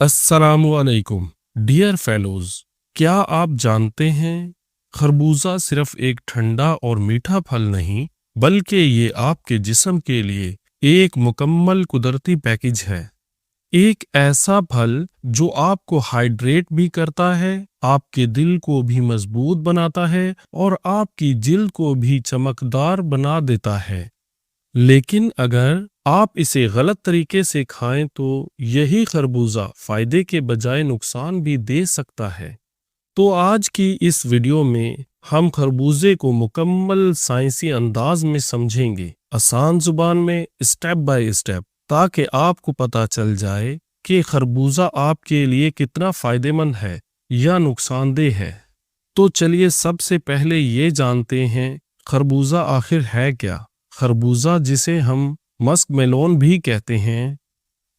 अस्सलामु अलैकुम dear fellows. क्या आप जानते हैं खरबूजा सिर्फ एक ठंडा और मीठा फल नहीं बल्कि ये आपके जिस्म के लिए एक मुकम्मल कुदरती पैकेज है। एक ऐसा फल जो आपको हाइड्रेट भी करता है, आपके दिल को भी मजबूत बनाता है और आपकी जिल्द को भी चमकदार बना देता है। लेकिन अगर आप इसे गलत तरीके से खाएं तो यही खरबूजा फायदे के बजाय नुकसान भी दे सकता है। तो आज की इस वीडियो में हम खरबूजे को मुकम्मल साइंसी अंदाज में समझेंगे, आसान जुबान में, स्टेप बाय स्टेप, ताकि आपको पता चल जाए कि खरबूजा आपके लिए कितना फायदेमंद है या नुकसानदेह है। तो चलिए सबसे पहले ये जानते हैं खरबूजा आखिर है क्या। खरबूजा, जिसे हम मस्क मेलोन भी कहते हैं,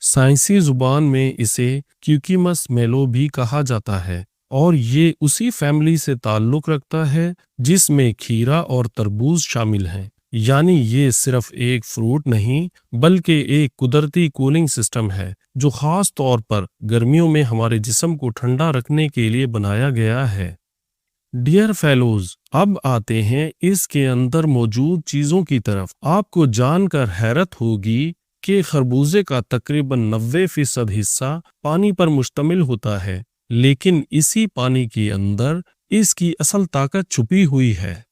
साइंसी जुबान में इसे क्यूकीमस मेलो भी कहा जाता है और ये उसी फैमिली से ताल्लुक रखता है जिसमें खीरा और तरबूज शामिल हैं। यानी ये सिर्फ एक फ्रूट नहीं बल्कि एक कुदरती कूलिंग सिस्टम है जो खास तौर पर गर्मियों में हमारे जिस्म को ठंडा रखने के लिए बनाया गया है। डियर फेलोज, अब आते हैं इसके अंदर मौजूद चीजों की तरफ। आपको जानकर हैरत होगी कि खरबूजे का तकरीबन 90% हिस्सा पानी पर मुश्तमिल होता है, लेकिन इसी पानी के अंदर इसकी असल ताकत छुपी हुई है।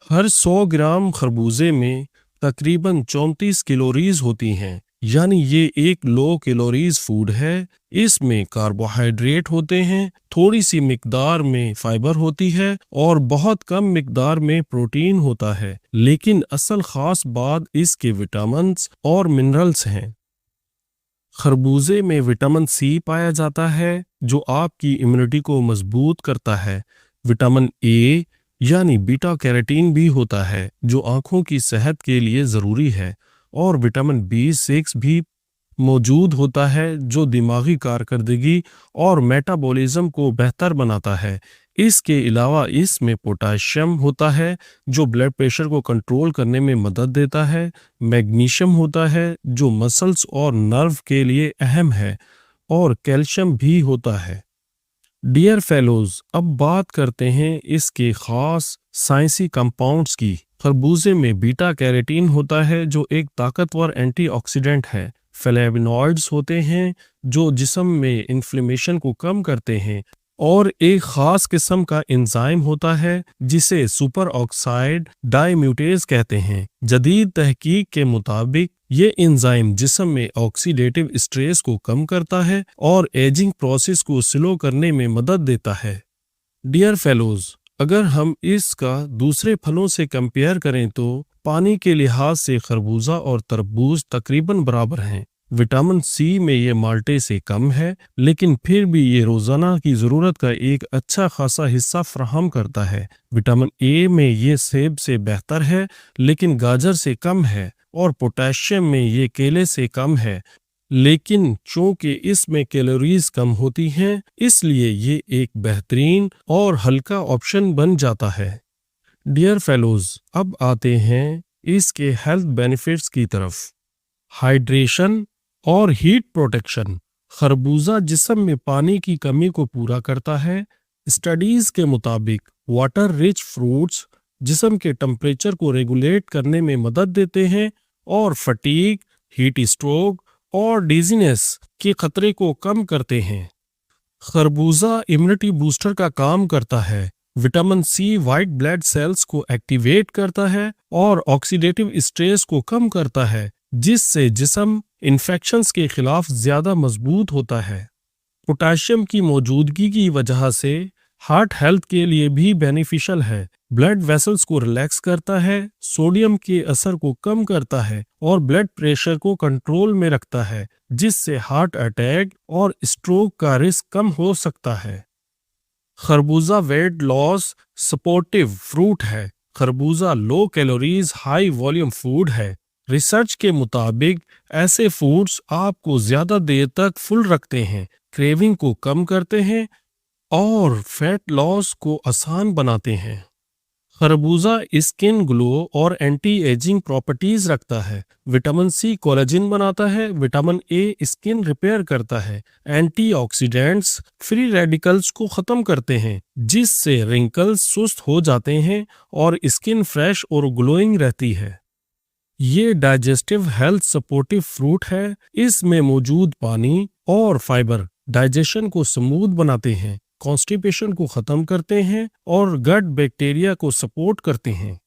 हर 100 ग्राम खरबूजे में तकरीबन 34 कैलोरीज होती हैं, यानी ये एक लो कैलोरीज फूड है। इसमें कार्बोहाइड्रेट होते हैं, थोड़ी सी मिकदार में फाइबर होती है और बहुत कम मिकदार में प्रोटीन होता है। लेकिन असल खास बात इसके विटामिन्स और मिनरल्स हैं। खरबूजे में विटामिन सी पाया जाता है जो आपकी इम्यूनिटी को मजबूत करता है। विटामिन ए यानी बीटा कैरोटीन भी होता है जो आंखों की सेहत के लिए ज़रूरी है, और विटामिन B6 भी मौजूद होता है जो दिमागी कारकर्दगी और मेटाबॉलिज्म को बेहतर बनाता है। इसके अलावा इसमें पोटाशियम होता है जो ब्लड प्रेशर को कंट्रोल करने में मदद देता है। मैग्नीशियम होता है जो मसल्स और नर्व के लिए अहम है, और कैल्शियम भी होता है। डियर फेलोज, अब बात करते हैं इसके खास साइंसी कंपाउंड्स की। खरबूजे में बीटा कैरोटीन होता है जो एक ताकतवर एंटीऑक्सीडेंट है। फ्लेवोनॉइड्स होते हैं जो जिस्म में इन्फ्लेमेशन को कम करते हैं, और एक खास किस्म का एंजाइम होता है जिसे सुपर ऑक्साइड डाइम्यूटेज कहते हैं। जदीद तहकीक के मुताबिक ये एंजाइम जिस्म में ऑक्सीडेटिव स्ट्रेस को कम करता है और एजिंग प्रोसेस को स्लो करने में मदद देता है। डियर फेलोज, अगर हम इसका दूसरे फलों से कंपेयर करें तो पानी के लिहाज से खरबूजा और तरबूज तकरीबन बराबर हैं। विटामिन सी में ये माल्टे से कम है, लेकिन फिर भी ये रोजाना की जरूरत का एक अच्छा खासा हिस्सा फराहम करता है। विटामिन ए में ये सेब से बेहतर है लेकिन गाजर से कम है, और पोटेशियम में ये केले से कम है, लेकिन चूंकि इसमें कैलोरीज कम होती हैं इसलिए ये एक बेहतरीन और हल्का ऑप्शन बन जाता है। डियर फेलोज, अब आते हैं इसके हेल्थ बेनिफिट्स की तरफ। हाइड्रेशन और हीट प्रोटेक्शन। खरबूजा जिस्म में पानी की कमी को पूरा करता है। स्टडीज के मुताबिक वाटर रिच फ्रूट्स जिस्म के टेम्परेचर को रेगुलेट करने में मदद देते हैं और फटीग, हीट स्ट्रोक और डिजीनेस के खतरे को कम करते हैं। खरबूजा इम्यूनिटी बूस्टर का काम करता है। Vitamin C white blood cells को एक्टिवेट करता है और ऑक्सीडेटिव स्ट्रेस को कम करता है, जिससे जिस्म इन्फेक्शंस के खिलाफ ज्यादा मजबूत होता है। पोटेशियम की मौजूदगी की वजह से हार्ट हेल्थ के लिए भी बेनिफिशियल है। ब्लड वेसल्स को रिलैक्स करता है, सोडियम के असर को कम करता है और ब्लड प्रेशर को कंट्रोल में रखता है, जिससे हार्ट अटैक और स्ट्रोक का रिस्क कम हो सकता है। खरबूजा वेट लॉस सपोर्टिव फ्रूट है। खरबूजा low calories high volume food है। रिसर्च के मुताबिक ऐसे फूड्स आपको ज्यादा देर तक फुल रखते हैं, क्रेविंग को कम करते हैं और फैट लॉस को आसान बनाते हैं। खरबूजा स्किन ग्लो और एंटी एजिंग प्रॉपर्टीज रखता है। विटामिन सी कोलेजन बनाता है, विटामिन ए स्किन रिपेयर करता है, एंटीऑक्सीडेंट्स फ्री रेडिकल्स को खत्म करते हैं जिससे रिंकल्स सुस्त हो जाते हैं और स्किन फ्रेश और ग्लोइंग रहती है। ये डाइजेस्टिव हेल्थ सपोर्टिव फ्रूट है। इसमें मौजूद पानी और फाइबर डाइजेशन को स्मूथ बनाते हैं, कॉन्स्टिपेशन को खत्म करते हैं और गट बैक्टीरिया को सपोर्ट करते हैं।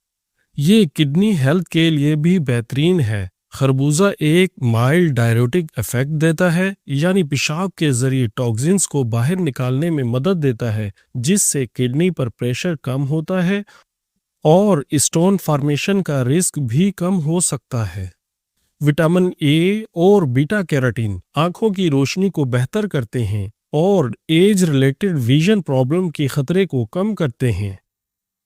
ये किडनी हेल्थ के लिए भी बेहतरीन है। खरबूजा एक माइल्ड डायरेटिक इफेक्ट देता है, यानी पेशाब के जरिए टॉक्सिन्स को बाहर निकालने में मदद देता है जिससे किडनी पर प्रेशर कम होता है और स्टोन फॉर्मेशन का रिस्क भी कम हो सकता है। विटामिन ए और बीटा कैरोटीन आंखों की रोशनी को बेहतर करते हैं और एज रिलेटेड विजन प्रॉब्लम के खतरे को कम करते हैं।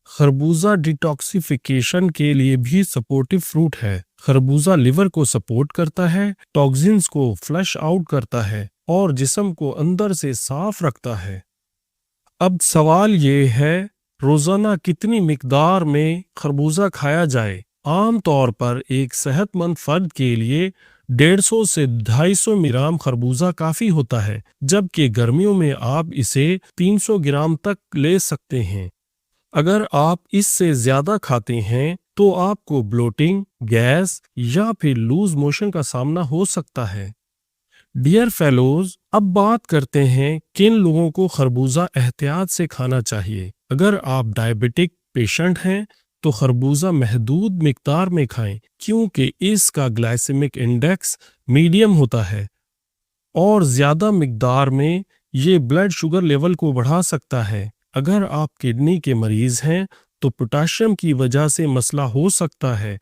खरबूजा डिटॉक्सिफिकेशन के लिए भी सपोर्टिव फ्रूट है। खरबूजा लिवर को सपोर्ट करता है, टॉक्सिन्स को फ्लश आउट करता है और जिस्म को अंदर से साफ रखता है। अब सवाल ये है, रोजाना कितनी मिकदार में खरबूजा खाया जाए? आम तौर पर एक सेहतमंद फर्द के लिए 150 से 250 ग्राम खरबूजा काफी होता है, जबकि गर्मियों में आप इसे 300 ग्राम तक ले सकते हैं। अगर आप इससे ज्यादा खाते हैं तो आपको ब्लोटिंग, गैस या फिर लूज मोशन का सामना हो सकता है। डियर फेलोज, अब बात करते हैं किन लोगों को खरबूजा एहतियात से खाना चाहिए। अगर आप डायबिटिक पेशेंट हैं तो खरबूजा महदूद मिकदार में खाएं क्योंकि इसका ग्लाइसेमिक इंडेक्स मीडियम होता है और ज्यादा मिकदार में ये ब्लड शुगर लेवल को बढ़ा सकता है। अगर आप किडनी के मरीज हैं तो पोटाशियम की वजह से मसला हो सकता है।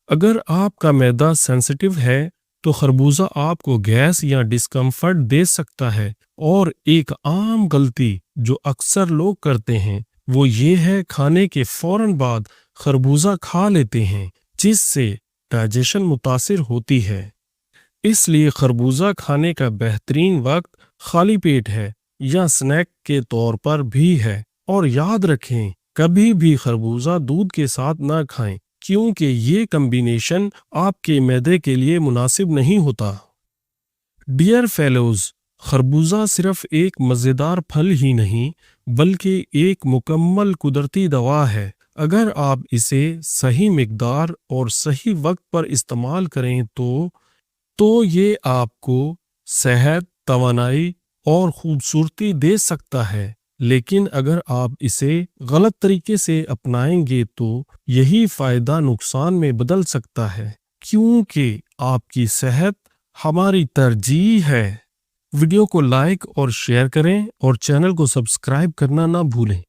अगर आपका मैदा सेंसिटिव है तो खरबूजा आपको गैस या डिस्कम्फर्ट दे सकता है। और एक आम गलती जो अक्सर लोग करते हैं वो ये है, खाने के फौरन बाद खरबूजा खा लेते हैं जिससे डाइजेशन मुतासिर होती है। इसलिए खरबूजा खाने का बेहतरीन वक्त खाली पेट है या स्नैक के तौर पर भी है। और याद रखें, कभी भी खरबूजा दूध के साथ ना खाएं क्योंकि ये कम्बिनेशन आपके मैदे के लिए मुनासिब नहीं होता। डियर फेलोज, खरबूजा सिर्फ एक मज़ेदार फल ही नहीं बल्कि एक मुकम्मल कुदरती दवा है। अगर आप इसे सही मिकदार और सही वक्त पर इस्तेमाल करें तो ये आपको सेहत, तवानाई और खूबसूरती दे सकता है। लेकिन अगर आप इसे गलत तरीके से अपनाएंगे तो यही फायदा नुकसान में बदल सकता है, क्योंकि आपकी सेहत हमारी तरजीह है। वीडियो को लाइक और शेयर करें और चैनल को सब्सक्राइब करना ना भूलें।